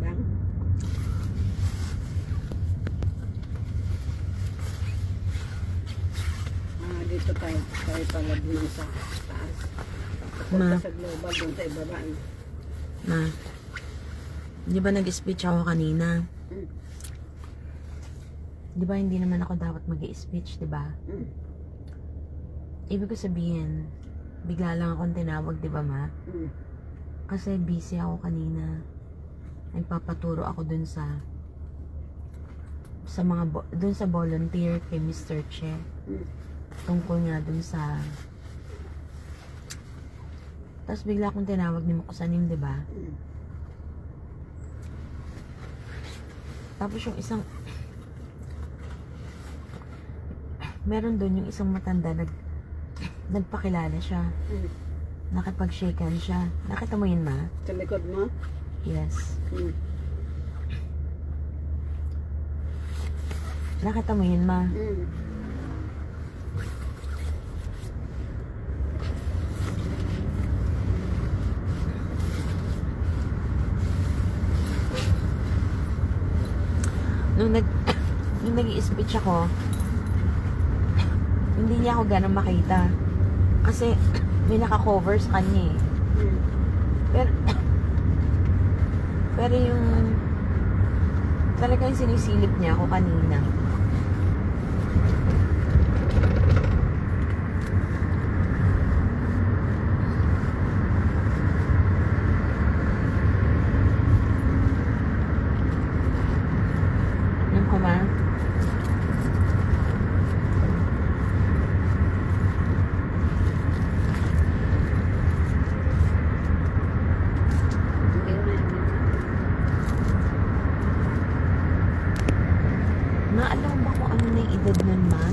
lang. Dito tayo pala dun sa taas. Ma. Sa global, dun sa ibaba. Ma, di ba nag-speech ako kanina? Mm. Di ba hindi naman ako dapat mag-speech, di ba? Mm. Ibig ko sabihin, bigla lang akong tinawag, di ba ma? Mm. Kasi busy ako kanina. Nagpapaturo ako dun sa mga dun sa volunteer kay Mr. Che. Mm. Tungkol nga dun sa tapos bigla akong tinawag ni Makusanim, di ba? Mm. Tapos yung isang meron dun yung isang matanda nagpakilala siya. Mm. Nakipag-shakehan siya. Nakita mo yun, ma? Sa likod mo? Yes. Mm. Nakita mo yun, ma? Mm. Nung nag-i-speech ako, hindi niya ako ganun makita. Kasi may naka-cover sa kanya eh. Mm. Pero yung talagang sinisilip niya ako kanina. Yung kuma. Hindi na yun. Naalam ba kung ano na yung edad nun, ma?